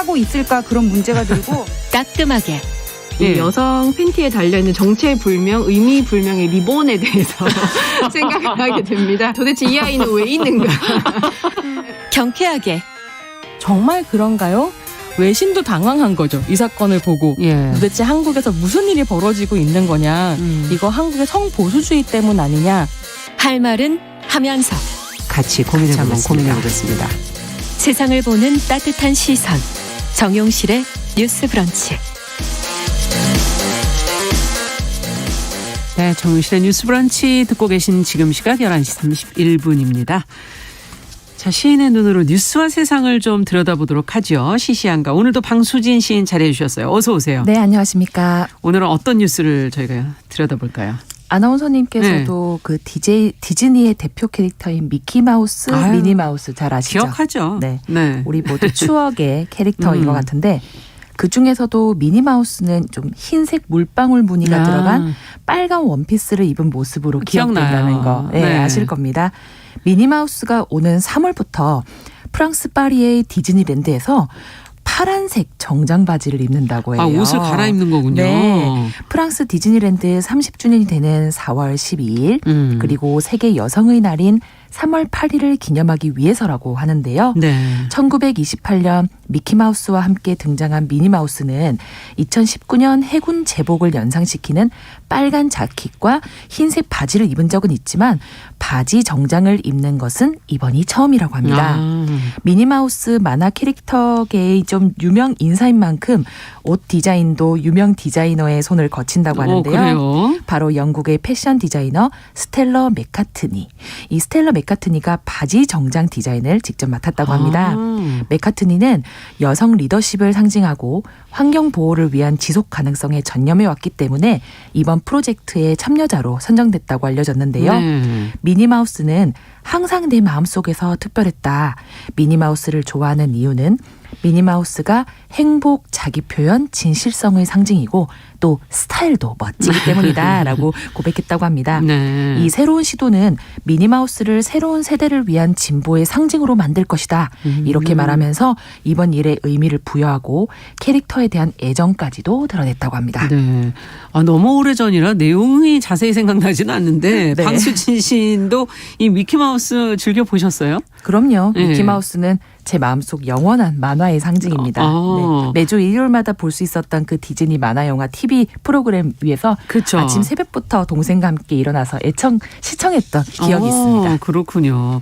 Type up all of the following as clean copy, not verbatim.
하고 있을까 그런 문제가 들고 따끔하게 이 여성 팬티에 달려있는 정체불명, 의미불명의 리본에 대해서 생각을 하게 됩니다. 도대체 이 아이는 왜 있는가? 경쾌하게 정말 그런가요? 외신도 당황한 거죠. 이 사건을 보고. 도대체 한국에서 무슨 일이 벌어지고 있는 거냐. 이거 한국의 성보수주의 때문 아니냐. 할 말은 하면서 같이 고민해보겠습니다. 세상을 보는 따뜻한 시선 정용실의 뉴스 브런치. 네, 정용실의 뉴스 브런치 듣고 계신 지금 시각 11시 31분입니다. 자, 시인의 눈으로 뉴스와 세상을 좀 들여다보도록 하죠. 시시한가. 오늘도 방수진 시인 자리해 주셨어요. 어서 오세요. 네, 안녕하십니까. 오늘은 어떤 뉴스를 저희가 들여다볼까요? 아나운서님께서도 그 디즈니의 대표 캐릭터인 미키마우스, 미니마우스 잘 아시죠? 기억하죠. 네. 네. 우리 모두 추억의 캐릭터인 것 같은데 그중에서도 미니마우스는 좀 흰색 물방울 무늬가 들어간 빨간 원피스를 입은 모습으로 기억된다는 거 아실 겁니다. 미니마우스가 오는 3월부터 프랑스 파리의 디즈니랜드에서 파란색 정장 바지를 입는다고 해요. 아, 옷을 갈아입는 거군요. 네. 프랑스 디즈니랜드 30주년이 되는 4월 12일 그리고 세계 여성의 날인 3월 8일을 기념하기 위해서라고 하는데요. 네. 1928년 미키마우스와 함께 등장한 미니마우스는 2019년 해군 제복을 연상시키는 빨간 자켓과 흰색 바지를 입은 적은 있지만 바지 정장을 입는 것은 이번이 처음이라고 합니다. 미니마우스 만화 캐릭터계의 좀 유명 인사인 만큼 옷 디자인도 유명 디자이너의 손을 거친다고 하는데요. 그래요? 바로 영국의 패션 디자이너 스텔러 맥카트니. 이 스텔러 맥카트니가 바지 정장 디자인을 직접 맡았다고 합니다. 맥카트니는 여성 리더십을 상징하고 환경 보호를 위한 지속 가능성에 전념해 왔기 때문에 이번 프로젝트의 참여자로 선정됐다고 알려졌는데요. 미니마우스는 항상 내 마음속에서 특별했다. 미니마우스를 좋아하는 이유는 미니마우스가 행복, 자기표현, 진실성의 상징이고 또 스타일도 멋지기 때문이다 라고 고백했다고 합니다. 네. 이 새로운 시도는 미니마우스를 새로운 세대를 위한 진보의 상징으로 만들 것이다. 이렇게 말하면서 이번 일에 의미를 부여하고 캐릭터에 대한 애정까지도 드러냈다고 합니다. 네. 아, 너무 오래전이라 내용이 자세히 생각나지는 않는데 네. 방수진 시인도 이 미키마우스 즐겨보셨어요? 그럼요. 미키마우스는 제 마음속 영원한 만화의 상징입니다. 네. 매주 일요일마다 볼 수 있었던 그 디즈니 만화 영화 TV 프로그램 위에서 그쵸. 아침 새벽부터 동생과 함께 일어나서 시청했던 기억이 있습니다. 그렇군요.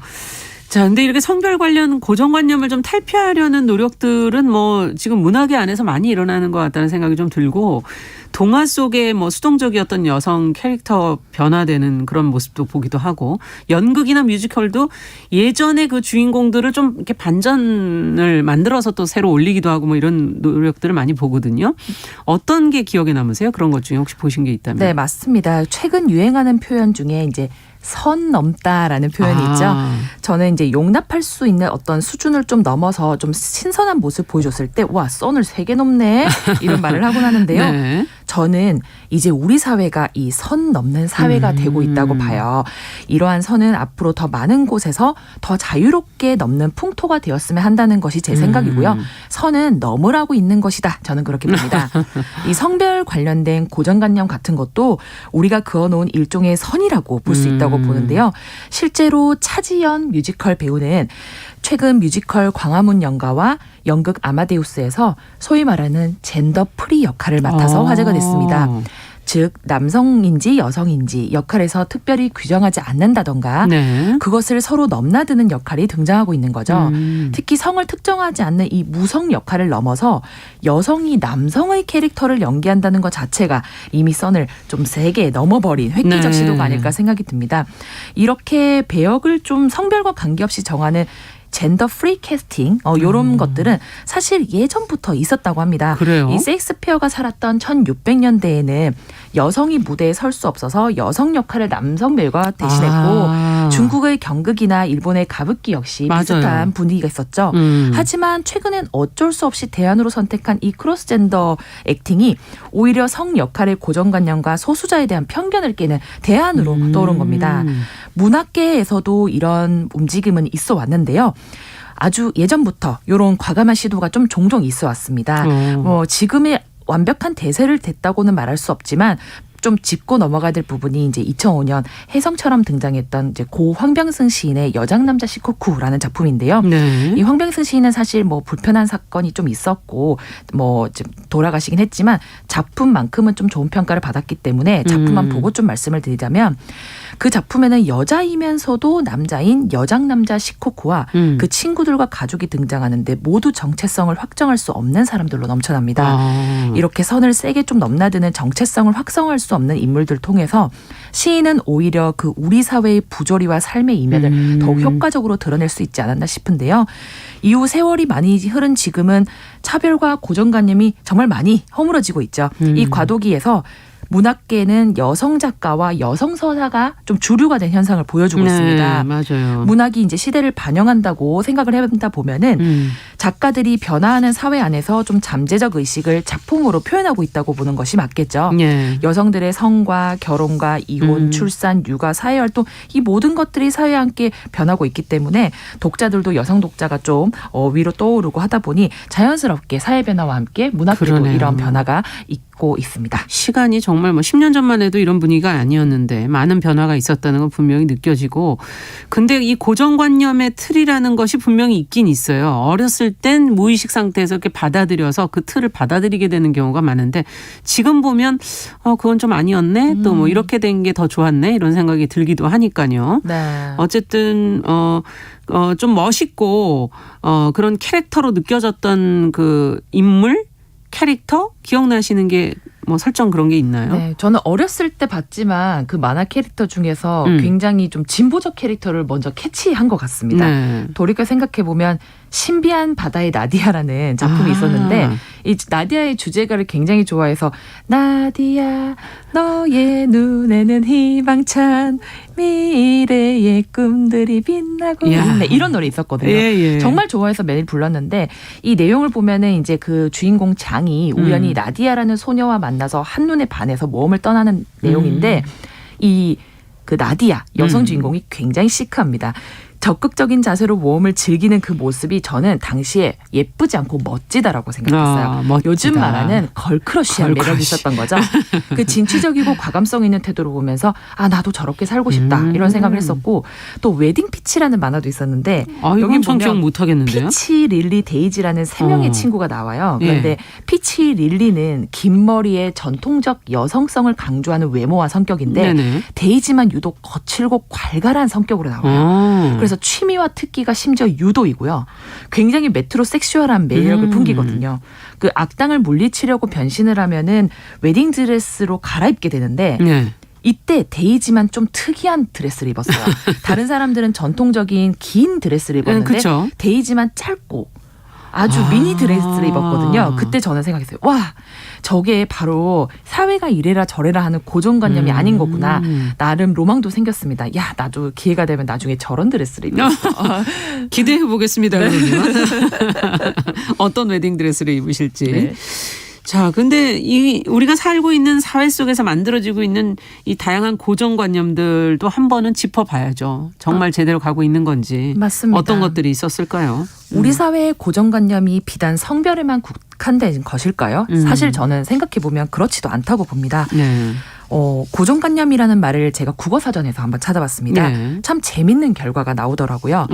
자, 근데 이렇게 성별 관련 고정관념을 좀 탈피하려는 노력들은 뭐 지금 문화계 안에서 많이 일어나는 것 같다는 생각이 좀 들고 동화 속에 뭐 수동적이었던 여성 캐릭터 변화되는 그런 모습도 보기도 하고 연극이나 뮤지컬도 예전에 그 주인공들을 좀 이렇게 반전을 만들어서 또 새로 올리기도 하고 뭐 이런 노력들을 많이 보거든요. 어떤 게 기억에 남으세요? 그런 것 중에 혹시 보신 게 있다면? 네, 맞습니다. 최근 유행하는 표현 중에 이제 선 넘다라는 표현이 있죠. 저는 이제 용납할 수 있는 어떤 수준을 좀 넘어서 좀 신선한 모습 보여줬을 때 와, 선을 3개 넘네 이런 말을 하곤 하는데요. 네. 저는 이제 우리 사회가 이 선 넘는 사회가 되고 있다고 봐요. 이러한 선은 앞으로 더 많은 곳에서 더 자유롭게 넘는 풍토가 되었으면 한다는 것이 제 생각이고요. 선은 넘으라고 있는 것이다. 저는 그렇게 봅니다. 이 성별 관련된 고정관념 같은 것도 우리가 그어놓은 일종의 선이라고 볼 수 있다고 보는데요. 실제로 차지연 뮤지컬 배우는 최근 뮤지컬 광화문 연가와 연극 아마데우스에서 소위 말하는 젠더 프리 역할을 맡아서 화제가 됐습니다. 즉 남성인지 여성인지 역할에서 특별히 규정하지 않는다던가 그것을 서로 넘나드는 역할이 등장하고 있는 거죠. 특히 성을 특정하지 않는 이 무성 역할을 넘어서 여성이 남성의 캐릭터를 연기한다는 것 자체가 이미 선을 좀 세게 넘어버린 획기적 시도가 아닐까 생각이 듭니다. 이렇게 배역을 좀 성별과 관계없이 정하는 젠더 프리 캐스팅 이런 것들은 사실 예전부터 있었다고 합니다. 그래요? 이 셰익스피어가 살았던 1600년대에는 여성이 무대에 설 수 없어서 여성 역할을 남성 배우가 대신했고 중국의 경극이나 일본의 가부키 역시 비슷한 분위기가 있었죠. 하지만 최근엔 어쩔 수 없이 대안으로 선택한 이 크로스젠더 액팅이 오히려 성 역할의 고정관념과 소수자에 대한 편견을 깨는 대안으로 떠오른 겁니다. 문학계에서도 이런 움직임은 있어 왔는데요. 아주 예전부터 이런 과감한 시도가 좀 종종 있어 왔습니다. 뭐 지금의 완벽한 대세를 댔다고는 말할 수 없지만 좀 짚고 넘어가야 될 부분이 이제 2005년 혜성처럼 등장했던 이제 고 황병승 시인의 여장남자 시코쿠라는 작품인데요. 네. 이 황병승 시인은 사실 뭐 불편한 사건이 좀 있었고 뭐 좀 돌아가시긴 했지만 작품만큼은 좀 좋은 평가를 받았기 때문에 작품만 보고 좀 말씀을 드리자면 그 작품에는 여자이면서도 남자인 여장남자 시코쿠와 그 친구들과 가족이 등장하는데 모두 정체성을 확정할 수 없는 사람들로 넘쳐납니다. 이렇게 선을 세게 좀 넘나드는 정체성을 확성할 수 없는 인물들 통해서 시인은 오히려 그 우리 사회의 부조리와 삶의 이면을 더욱 효과적으로 드러낼 수 있지 않았나 싶은데요. 이후 세월이 많이 흐른 지금은 차별과 고정관념이 정말 많이 허물어지고 있죠. 이 과도기에서 문학계는 여성 작가와 여성 서사가 좀 주류가 된 현상을 보여주고 있습니다. 맞아요. 문학이 이제 시대를 반영한다고 생각을 해본다 보면은 작가들이 변화하는 사회 안에서 좀 잠재적 의식을 작품으로 표현하고 있다고 보는 것이 맞겠죠. 예. 여성들의 성과 결혼과 이혼, 출산, 육아, 사회활동 이 모든 것들이 사회에 함께 변하고 있기 때문에 독자들도 여성 독자가 좀 위로 떠오르고 하다 보니 자연스럽게 사회 변화와 함께 문학계도 그러네요. 이런 변화가 있고 있습니다. 시간이 정말 뭐 10년 전만 해도 이런 분위기가 아니었는데 많은 변화가 있었다는 건 분명히 느껴지고 근데 이 고정관념의 틀이라는 것이 분명히 있긴 있어요. 어렸을 땐 무의식 상태에서 이렇게 받아들여서 그 틀을 받아들이게 되는 경우가 많은데 지금 보면 그건 좀 아니었네 또 뭐 이렇게 된 게 더 좋았네 이런 생각이 들기도 하니까요. 네. 어쨌든 좀 멋있고 그런 캐릭터로 느껴졌던 그 인물 캐릭터 기억나시는 게 뭐 설정 그런 게 있나요? 네, 저는 어렸을 때 봤지만 그 만화 캐릭터 중에서 굉장히 좀 진보적 캐릭터를 먼저 캐치한 것 같습니다. 네. 돌이켜 생각해 보면 신비한 바다의 나디아라는 작품이 있었는데 이 나디아의 주제가를 굉장히 좋아해서 나디아 너의 눈에는 희망찬 미래의 꿈들이 빛나고 있네 이런 노래 있었거든요. 예. 정말 좋아해서 매일 불렀는데 이 내용을 보면은 이제 그 주인공 장이 우연히 나디아라는 소녀와 만나서 한눈에 반해서 모험을 떠나는 내용인데 이 그 나디아 여성 주인공이 굉장히 시크합니다. 적극적인 자세로 모험을 즐기는 그 모습이 저는 당시에 예쁘지 않고 멋지다라고 생각했어요. 멋지다. 요즘 말하는 걸크러쉬한 매력이 있었던 거죠. 그 진취적이고 과감성 있는 태도를 보면서 나도 저렇게 살고 싶다 이런 생각을 했었고 또 웨딩 피치라는 만화도 있었는데 이건 전 기억 못하겠는데요. 피치, 릴리, 데이지라는 세 명의 친구가 나와요. 그런데 피치, 릴리는 긴 머리에 전통적 여성성을 강조하는 외모와 성격인데 네네. 데이지만 유독 거칠고 괄괄한 성격으로 나와요. 그래서 취미와 특기가 심지어 유도이고요. 굉장히 메트로 섹슈얼한 매력을 풍기거든요. 그 악당을 물리치려고 변신을 하면은 웨딩 드레스로 갈아입게 되는데 네. 이때 데이지만 좀 특이한 드레스를 입었어요. 다른 사람들은 전통적인 긴 드레스를 입었는데 그쵸. 데이지만 짧고 아주 미니 드레스를 입었거든요. 그때 저는 생각했어요. 와, 저게 바로 사회가 이래라 저래라 하는 고정관념이 아닌 거구나. 나름 로망도 생겼습니다. 야, 나도 기회가 되면 나중에 저런 드레스를 입었어. 기대해 보겠습니다. 그러면 어떤 웨딩 드레스를 입으실지. 네. 자, 근데 우리가 살고 있는 사회 속에서 만들어지고 있는 이 다양한 고정관념들도 한 번은 짚어봐야죠. 정말 제대로 가고 있는 건지. 맞습니다. 어떤 것들이 있었을까요? 우리 사회의 고정관념이 비단 성별에만 국한된 것일까요? 사실 저는 생각해보면 그렇지도 않다고 봅니다. 네. 고정관념이라는 말을 제가 국어사전에서 한번 찾아봤습니다. 네. 참 재밌는 결과가 나오더라고요.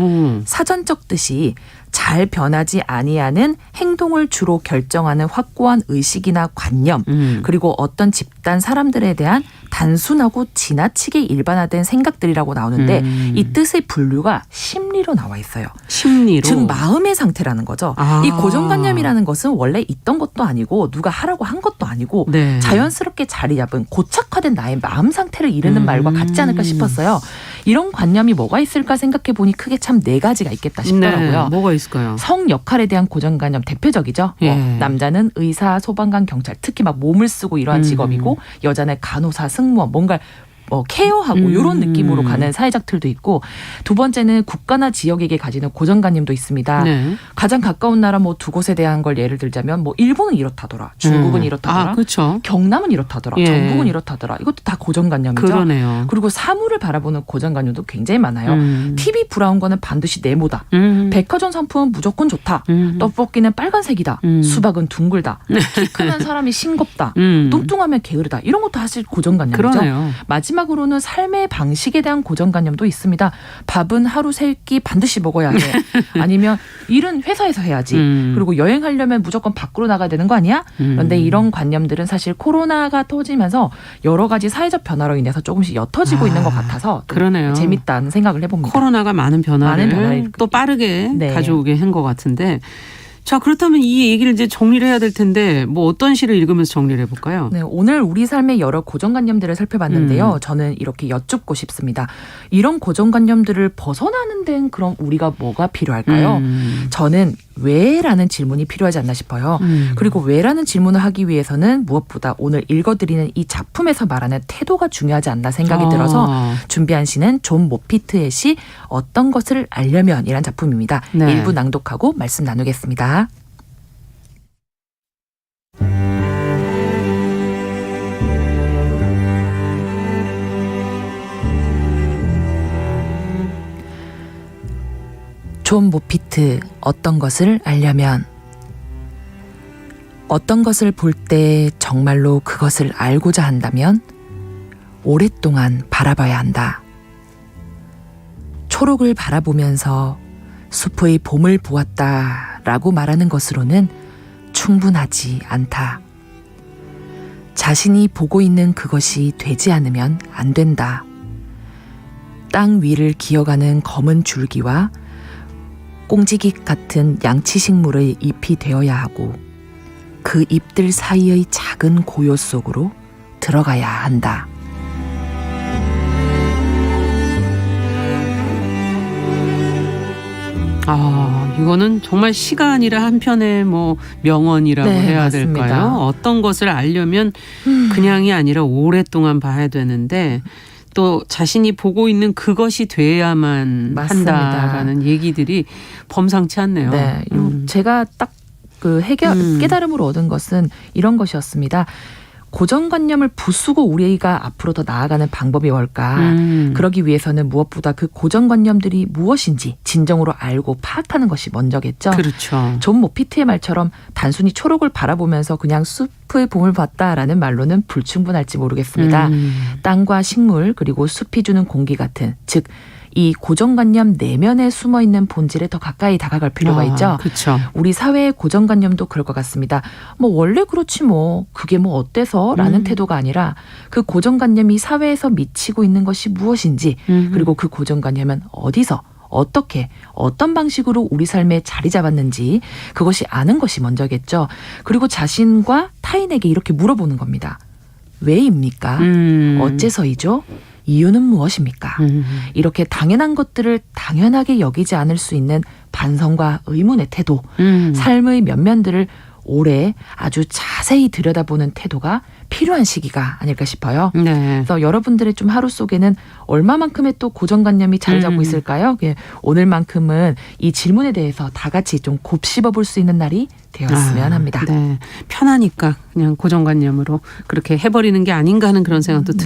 사전적 뜻이 잘 변하지 아니하는 행동을 주로 결정하는 확고한 의식이나 관념 그리고 어떤 집단 사람들에 대한 단순하고 지나치게 일반화된 생각들이라고 나오는데 이 뜻의 분류가 심리로 나와 있어요. 심리로. 즉 마음의 상태라는 거죠. 이 고정관념이라는 것은 원래 있던 것도 아니고 누가 하라고 한 것도 아니고 네. 자연스럽게 자리 잡은 고착화된 나의 마음 상태를 이르는 말과 같지 않을까 싶었어요. 이런 관념이 뭐가 있을까 생각해 보니 크게 참 4가지가 있겠다 싶더라고요. 네. 뭐가 있을까요? 성 역할에 대한 고정관념 대표적이죠. 예. 남자는 의사, 소방관, 경찰 특히 막 몸을 쓰고 이러한 직업이고 여자는 간호사, 승무원 뭔가 케어하고 이런 느낌으로 가는 사회적 틀도 있고 두 번째는 국가나 지역에게 가지는 고정관념도 있습니다. 네. 가장 가까운 나라 뭐 두 곳에 대한 걸 예를 들자면 뭐 일본은 이렇다더라. 중국은 이렇다더라. 그렇죠. 경남은 이렇다더라. 예. 전국은 이렇다더라. 이것도 다 고정관념이죠. 그러네요. 그리고 사물을 바라보는 고정관념도 굉장히 많아요. TV 브라운 거는 반드시 네모다. 백화점 상품은 무조건 좋다. 떡볶이는 빨간색이다. 수박은 둥글다. 키 크면 사람이 싱겁다. 뚱뚱하면 게으르다. 이런 것도 사실 고정관념이죠. 그러네요. 마지막으로는 삶의 방식에 대한 고정관념도 있습니다. 밥은 하루 세 끼 반드시 먹어야 해. 아니면 일은 회사에서 해야지. 그리고 여행하려면 무조건 밖으로 나가야 되는 거 아니야? 그런데 이런 관념들은 사실 코로나가 터지면서 여러 가지 사회적 변화로 인해서 조금씩 옅어지고 있는 것 같아서 그러네요. 재밌다는 생각을 해봅니다. 코로나가 많은 변화를 또 빠르게 네. 가져오게 한 것 같은데 자 그렇다면 이 얘기를 이제 정리를 해야 될 텐데 뭐 어떤 시를 읽으면서 정리를 해볼까요? 네, 오늘 우리 삶의 여러 고정관념들을 살펴봤는데요. 저는 이렇게 여쭙고 싶습니다. 이런 고정관념들을 벗어나는 데는 그럼 우리가 뭐가 필요할까요? 저는 왜라는 질문이 필요하지 않나 싶어요. 그리고 왜라는 질문을 하기 위해서는 무엇보다 오늘 읽어드리는 이 작품에서 말하는 태도가 중요하지 않나 생각이 들어서 준비한 시는 존 모피트의 시 어떤 것을 알려면이란 작품입니다. 네. 일부 낭독하고 말씀 나누겠습니다. 존 모피트 어떤 것을 알려면 어떤 것을 볼 때 정말로 그것을 알고자 한다면 오랫동안 바라봐야 한다. 초록을 바라보면서 숲의 봄을 보았다라고 말하는 것으로는 충분하지 않다. 자신이 보고 있는 그것이 되지 않으면 안 된다. 땅 위를 기어가는 검은 줄기와 꽁지깃 같은 양치식물의 잎이 되어야 하고 그 잎들 사이의 작은 고요 속으로 들어가야 한다. 이거는 정말 시가 아니라 한편의 뭐 명언이라고 네, 해야 맞습니다. 될까요? 어떤 것을 알려면 그냥이 아니라 오랫동안 봐야 되는데 또 자신이 보고 있는 그것이 돼야만 맞습니다. 한다라는 얘기들이 범상치 않네요. 네, 제가 딱 그 깨달음으로 얻은 것은 이런 것이었습니다. 고정관념을 부수고 우리가 앞으로 더 나아가는 방법이 뭘까? 그러기 위해서는 무엇보다 그 고정관념들이 무엇인지 진정으로 알고 파악하는 것이 먼저겠죠. 그렇죠. 존 모피트의 말처럼 단순히 초록을 바라보면서 그냥 숲의 봄을 봤다라는 말로는 불충분할지 모르겠습니다. 땅과 식물 그리고 숲이 주는 공기 같은 즉 이 고정관념 내면에 숨어있는 본질에 더 가까이 다가갈 필요가 있죠. 그렇죠. 우리 사회의 고정관념도 그럴 것 같습니다. 뭐 원래 그렇지 뭐 그게 뭐 어때서 라는 태도가 아니라 그 고정관념이 사회에서 미치고 있는 것이 무엇인지 그리고 그 고정관념은 어디서 어떻게 어떤 방식으로 우리 삶에 자리 잡았는지 그것이 아는 것이 먼저겠죠. 그리고 자신과 타인에게 이렇게 물어보는 겁니다. 왜입니까? 어째서이죠? 이유는 무엇입니까? 이렇게 당연한 것들을 당연하게 여기지 않을 수 있는 반성과 의문의 태도, 삶의 면면들을 오래 아주 자세히 들여다보는 태도가 필요한 시기가 아닐까 싶어요. 네. 그래서 여러분들의 좀 하루 속에는 얼마만큼의 또 고정관념이 자리 잡고 있을까요? 오늘만큼은 이 질문에 대해서 다 같이 좀 곱씹어 볼 수 있는 날이 되었으면 합니다. 네. 편하니까 그냥 고정관념으로 그렇게 해버리는 게 아닌가 하는 그런 생각도 네.